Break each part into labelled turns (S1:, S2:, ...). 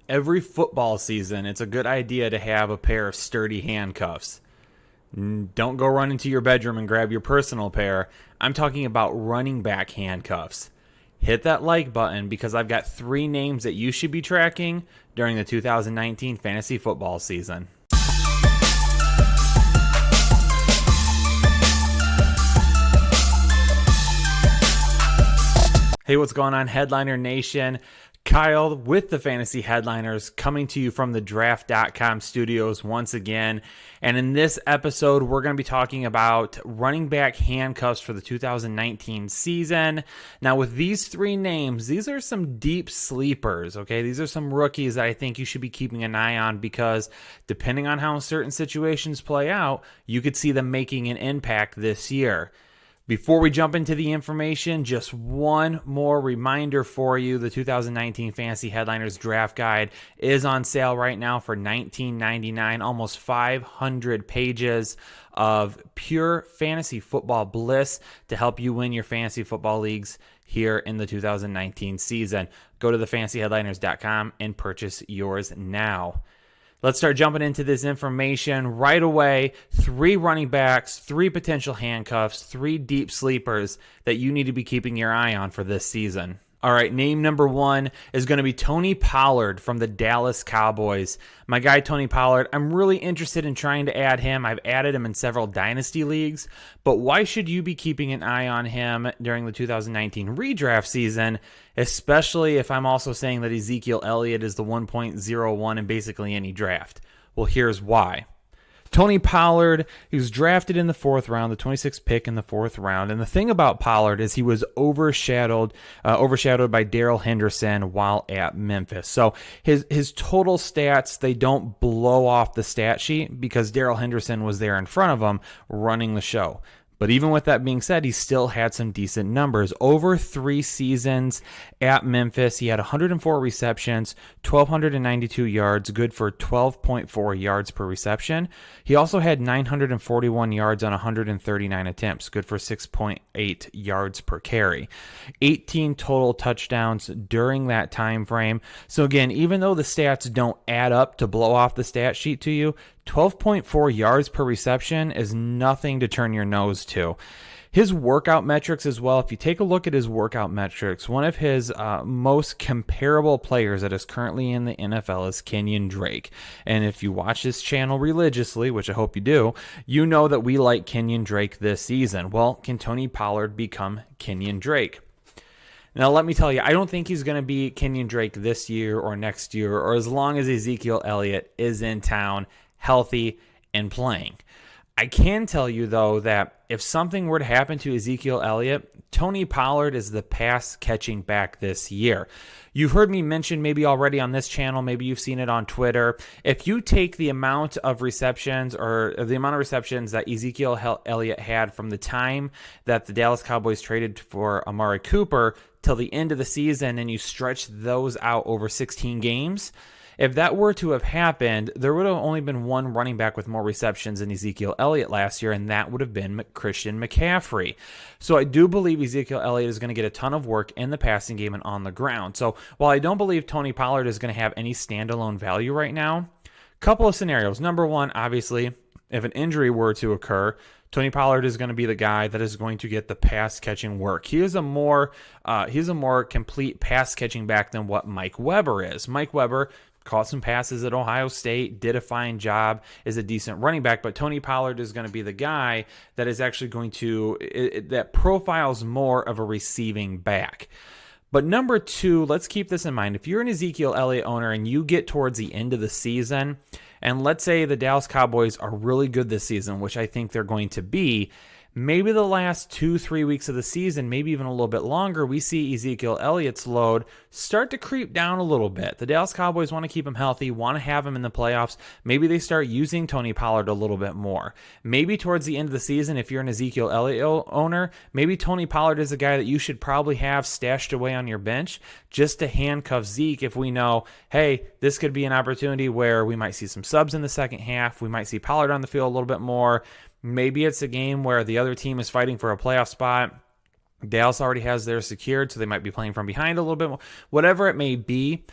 S1: Every football season, it's a good idea to have a pair of sturdy handcuffs. Don't go run into your bedroom and grab your personal pair. I'm talking about running back handcuffs. Hit that like button because I've got 3 names that you should be tracking during the 2019 fantasy football season. Hey, what's going on, Headliner Nation? Kyle with the Fantasy Headliners coming to you from the Draft.com studios once again. And in this episode, we're going to be talking about running back handcuffs for the 2019 season. Now, with these 3 names, these are some deep sleepers, okay? These are some rookies that I think you should be keeping an eye on because depending on how certain situations play out, you could see them making an impact this year. Before we jump into the information, just one more reminder for you. The 2019 Fantasy Headliners Draft Guide is on sale right now for $19.99, almost 500 pages of pure fantasy football bliss to help you win your fantasy football leagues here in the 2019 season. Go to thefantasyheadliners.com and purchase yours now. Let's start jumping into this information right away. 3 running backs, 3 potential handcuffs, 3 deep sleepers that you need to be keeping your eye on for this season. All right, name number 1 is going to be Tony Pollard from the Dallas Cowboys. My guy, Tony Pollard, I'm really interested in trying to add him. I've added him in several dynasty leagues, but why should you be keeping an eye on him during the 2019 redraft season, especially if I'm also saying that Ezekiel Elliott is the 1.01 in basically any draft? Well, here's why. Tony Pollard, he was drafted in the 4th round, the 26th pick in the 4th round. And the thing about Pollard is he was overshadowed by Darrell Henderson while at Memphis. So his total stats, they don't blow off the stat sheet because Darrell Henderson was there in front of him running the show. But even with that being said, he still had some decent numbers. Over 3 seasons at Memphis, he had 104 receptions, 1,292 yards, good for 12.4 yards per reception. He also had 941 yards on 139 attempts, good for 6.8 yards per carry. 18 total touchdowns during that time frame. So again, even though the stats don't add up to blow off the stat sheet to you, 12.4 yards per reception is nothing to turn your nose to. His workout metrics as well, if you take a look at his workout metrics, one of his most comparable players that is currently in the NFL is Kenyon Drake. And if you watch this channel religiously, which I hope you do, you know that we like Kenyon Drake this season. Well, can Tony Pollard become Kenyon Drake? Now, let me tell you, I don't think he's going to be Kenyon Drake this year or next year or as long as Ezekiel Elliott is in town, healthy, and playing. I can tell you, though, that if something were to happen to Ezekiel Elliott, Tony Pollard is the pass-catching back this year. You've heard me mention maybe already on this channel, maybe you've seen it on Twitter. If you take the amount of receptions or the amount of receptions that Ezekiel Elliott had from the time that the Dallas Cowboys traded for Amari Cooper till the end of the season and you stretch those out over 16 games, if that were to have happened, there would have only been one running back with more receptions than Ezekiel Elliott last year, and that would have been Christian McCaffrey. So I do believe Ezekiel Elliott is going to get a ton of work in the passing game and on the ground. So while I don't believe Tony Pollard is going to have any standalone value right now, couple of scenarios. Number 1, obviously, if an injury were to occur, Tony Pollard is going to be the guy that is going to get the pass catching work. He's a more complete pass catching back than what Mike Weber is. Mike Weber caught some passes at Ohio State, did a fine job, is a decent running back, but Tony Pollard is going to be the guy that is actually going to, that profiles more of a receiving back. But number 2, let's keep this in mind. If you're an Ezekiel Elliott owner and you get towards the end of the season, and let's say the Dallas Cowboys are really good this season, which I think they're going to be, maybe the last 2-3 weeks of the season, maybe even a little bit longer, we see Ezekiel Elliott's load start to creep down a little bit. The Dallas Cowboys want to keep him healthy, want to have him in the playoffs. Maybe they start using Tony Pollard a little bit more. Maybe towards the end of the season, if you're an Ezekiel Elliott owner, maybe Tony Pollard is a guy that you should probably have stashed away on your bench just to handcuff Zeke if we know, hey, this could be an opportunity where we might see some subs in the second half. We might see Pollard on the field a little bit more. Maybe it's a game where the other team is fighting for a playoff spot. Dallas already has theirs secured, so they might be playing from behind a little bit more. Whatever it may be,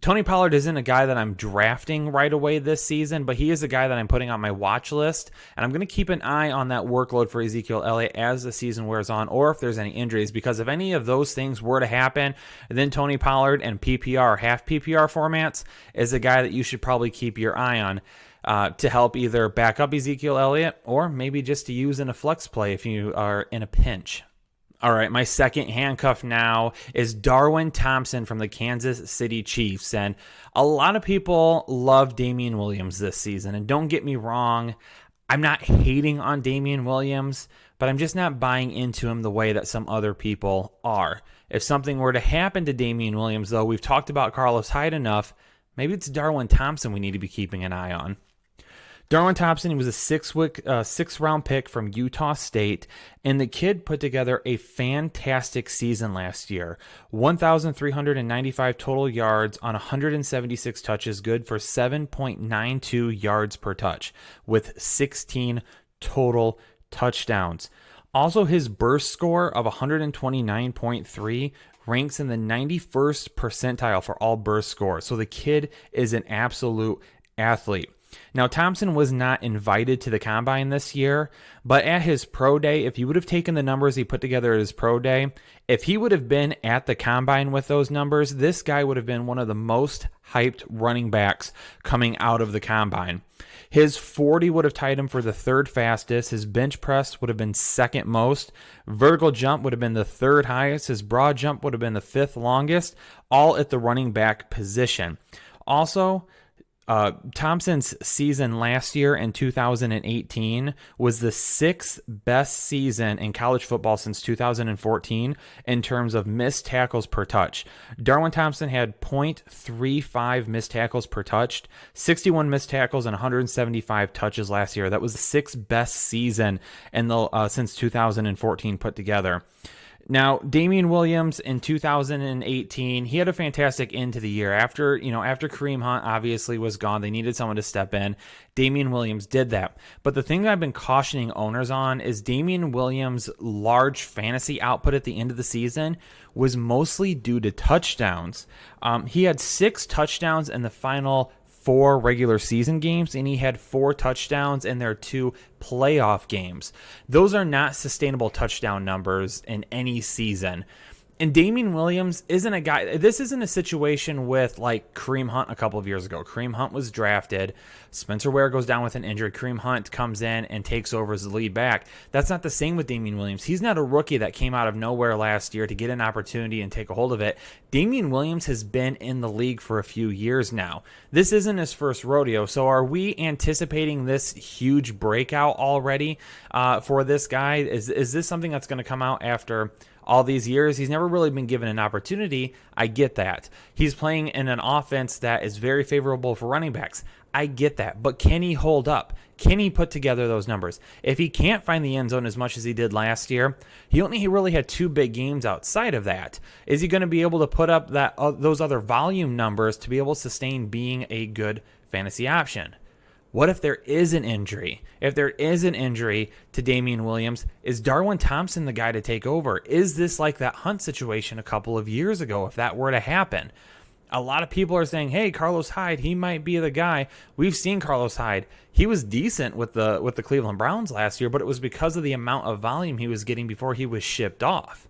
S1: Tony Pollard isn't a guy that I'm drafting right away this season, but he is a guy that I'm putting on my watch list, and I'm going to keep an eye on that workload for Ezekiel Elliott as the season wears on, or if there's any injuries, because if any of those things were to happen, then Tony Pollard and PPR, half PPR formats, is a guy that you should probably keep your eye on to help either back up Ezekiel Elliott or maybe just to use in a flex play if you are in a pinch. All right, my second handcuff now is Darwin Thompson from the Kansas City Chiefs. And a lot of people love Damian Williams this season. And don't get me wrong, I'm not hating on Damian Williams, but I'm just not buying into him the way that some other people are. If something were to happen to Damian Williams, though, we've talked about Carlos Hyde enough, maybe it's Darwin Thompson we need to be keeping an eye on. Darwin Thompson, he was a sixth-round pick from Utah State, and the kid put together a fantastic season last year. 1,395 total yards on 176 touches, good for 7.92 yards per touch, with 16 total touchdowns. Also, his burst score of 129.3 ranks in the 91st percentile for all burst scores. So the kid is an absolute athlete. Now, Thompson was not invited to the combine this year, but at his pro day, if you would have taken the numbers he put together at his pro day, if he would have been at the combine with those numbers, this guy would have been one of the most hyped running backs coming out of the combine. His 40 would have tied him for the third fastest. His bench press would have been second most. Vertical jump would have been the third highest. His broad jump would have been the fifth longest, all at the running back position. Also, Thompson's season last year in 2018 was the sixth best season in college football since 2014 in terms of missed tackles per touch. Darwin Thompson had 0.35 missed tackles per touch, 61 missed tackles and 175 touches last year. That was the sixth best season in the since 2014 put together. Now, Damian Williams in 2018, he had a fantastic end to the year. After Kareem Hunt obviously was gone, they needed someone to step in. Damian Williams did that. But the thing that I've been cautioning owners on is Damian Williams' large fantasy output at the end of the season was mostly due to touchdowns. He had 6 touchdowns in the final 4 regular season games, and he had 4 touchdowns in their 2 playoff games. Those are not sustainable touchdown numbers in any season. And Damian Williams isn't a guy, this isn't a situation with like Kareem Hunt a couple of years ago. Kareem Hunt was drafted. Spencer Ware goes down with an injury. Kareem Hunt comes in and takes over as the lead back. That's not the same with Damian Williams. He's not a rookie that came out of nowhere last year to get an opportunity and take a hold of it. Damian Williams has been in the league for a few years now. This isn't his first rodeo. So are we anticipating this huge breakout already for this guy? Is this something that's going to come out after all these years? He's never really been given an opportunity. I get that. He's playing in an offense that is very favorable for running backs. I get that. But can he hold up? Can he put together those numbers? If he can't find the end zone as much as he did last year, he really had 2 big games outside of that. Is he going to be able to put up those other volume numbers to be able to sustain being a good fantasy option? What if there is an injury? If there is an injury to Damian Williams, is Darwin Thompson the guy to take over? Is this like that Hunt situation a couple of years ago if that were to happen? A lot of people are saying, hey, Carlos Hyde, he might be the guy. We've seen Carlos Hyde. He was decent with the Cleveland Browns last year, but it was because of the amount of volume he was getting before he was shipped off.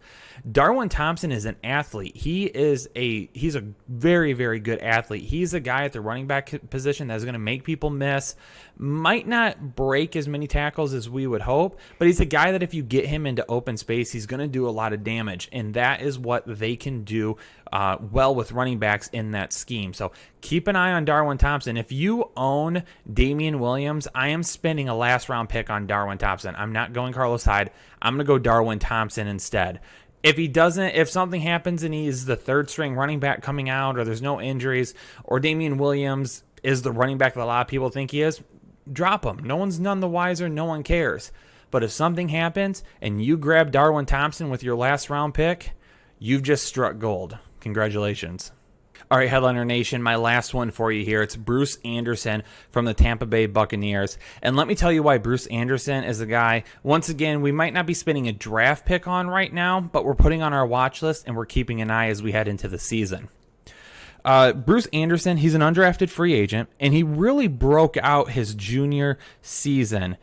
S1: Darwin Thompson is an athlete. He's a very, very good athlete. He's a guy at the running back position that's going to make people miss. Might not break as many tackles as we would hope, but he's a guy that if you get him into open space, he's going to do a lot of damage, and that is what they can do well with running backs in that scheme. So keep an eye on Darwin Thompson. If you own Damian Williams, I am spending a last-round pick on Darwin Thompson. I'm not going Carlos Hyde. I'm going to go Darwin Thompson instead. If something happens and he's the third string running back coming out, or there's no injuries, or Damian Williams is the running back that a lot of people think he is, drop him. No one's none the wiser. No one cares. But if something happens and you grab Darwin Thompson with your last round pick, you've just struck gold. Congratulations. All right, Headliner Nation, my last one for you here. It's Bruce Anderson from the Tampa Bay Buccaneers. And let me tell you why Bruce Anderson is a guy, once again, we might not be spending a draft pick on right now, but we're putting on our watch list and we're keeping an eye as we head into the season. Bruce Anderson, he's an undrafted free agent, and he really broke out his junior season.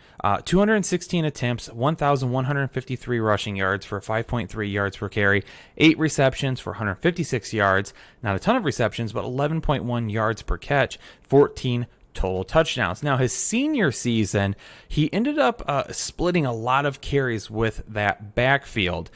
S1: 216 attempts, 1,153 rushing yards for 5.3 yards per carry, 8 receptions for 156 yards, not a ton of receptions, but 11.1 yards per catch, 14 total touchdowns. Now, his senior season, he ended up splitting a lot of carries with that backfield.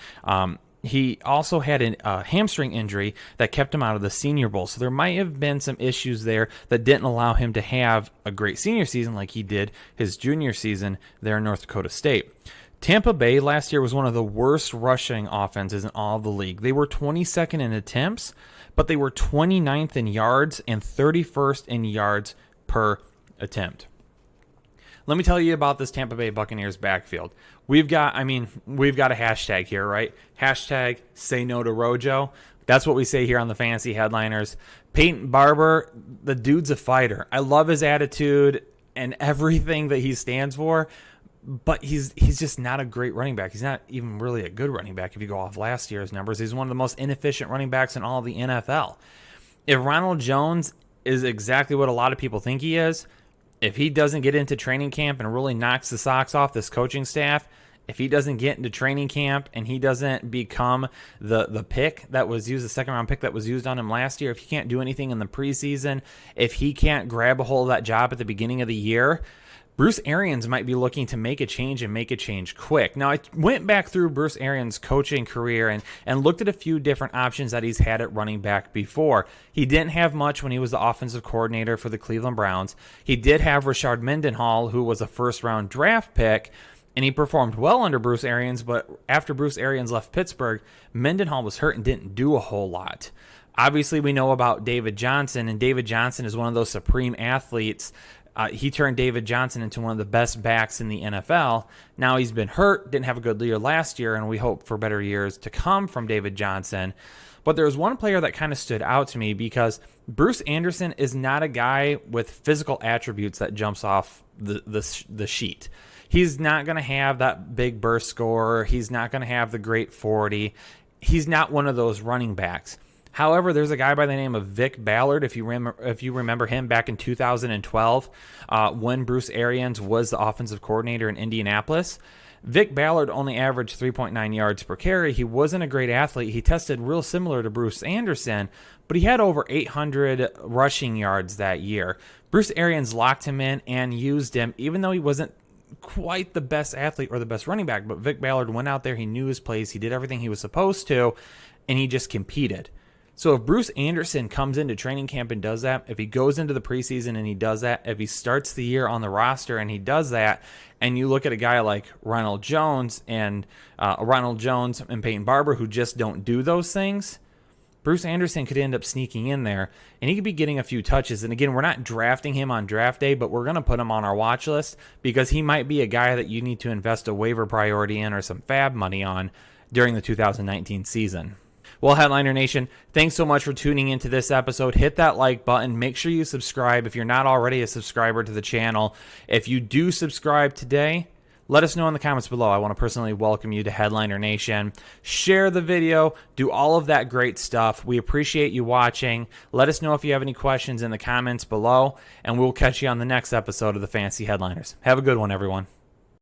S1: He also had a hamstring injury that kept him out of the Senior Bowl. So there might have been some issues there that didn't allow him to have a great senior season like he did his junior season there in North Dakota State. Tampa Bay last year was one of the worst rushing offenses in all of the league. They were 22nd in attempts, but they were 29th in yards and 31st in yards per attempt. Let me tell you about this Tampa Bay Buccaneers backfield. We've got a hashtag here, right? Hashtag say no to Rojo. That's what we say here on the Fantasy Headliners. Peyton Barber, the dude's a fighter. I love his attitude and everything that he stands for, but he's just not a great running back. He's not even really a good running back if you go off last year's numbers. He's one of the most inefficient running backs in all of the NFL. If Ronald Jones is exactly what a lot of people think he is, if he doesn't get into training camp and really knocks the socks off this coaching staff, if he doesn't get into training camp and he doesn't become the pick that was used, the second-round pick that was used on him last year, if he can't do anything in the preseason, if he can't grab a hold of that job at the beginning of the year, Bruce Arians might be looking to make a change and make a change quick. Now, I went back through Bruce Arians' coaching career and looked at a few different options that he's had at running back before. He didn't have much when he was the offensive coordinator for the Cleveland Browns. He did have Rashard Mendenhall, who was a first-round draft pick, and he performed well under Bruce Arians, but after Bruce Arians left Pittsburgh, Mendenhall was hurt and didn't do a whole lot. Obviously, we know about David Johnson, and David Johnson is one of those supreme athletes. He turned David Johnson into one of the best backs in the NFL. Now he's been hurt, didn't have a good year last year, and we hope for better years to come from David Johnson. But there's one player that kind of stood out to me because Bruce Anderson is not a guy with physical attributes that jumps off the sheet. He's not going to have that big burst score. He's not going to have the great 40. He's not one of those running backs. However, there's a guy by the name of Vic Ballard, if you remember him back in 2012 when Bruce Arians was the offensive coordinator in Indianapolis. Vic Ballard only averaged 3.9 yards per carry. He wasn't a great athlete. He tested real similar to Bruce Anderson, but he had over 800 rushing yards that year. Bruce Arians locked him in and used him, even though he wasn't quite the best athlete or the best running back. But Vic Ballard went out there, he knew his plays, he did everything he was supposed to, and he just competed. So if Bruce Anderson comes into training camp and does that, if he goes into the preseason and he does that, if he starts the year on the roster and he does that, and you look at a guy like Ronald Jones and Peyton Barber who just don't do those things, Bruce Anderson could end up sneaking in there, and he could be getting a few touches. And again, we're not drafting him on draft day, but we're going to put him on our watch list because he might be a guy that you need to invest a waiver priority in or some fab money on during the 2019 season. Well, Headliner Nation, thanks so much for tuning into this episode. Hit that like button. Make sure you subscribe if you're not already a subscriber to the channel. If you do subscribe today, let us know in the comments below. I want to personally welcome you to Headliner Nation. Share the video. Do all of that great stuff. We appreciate you watching. Let us know if you have any questions in the comments below, and we'll catch you on the next episode of the Fantasy Headliners. Have a good one, everyone.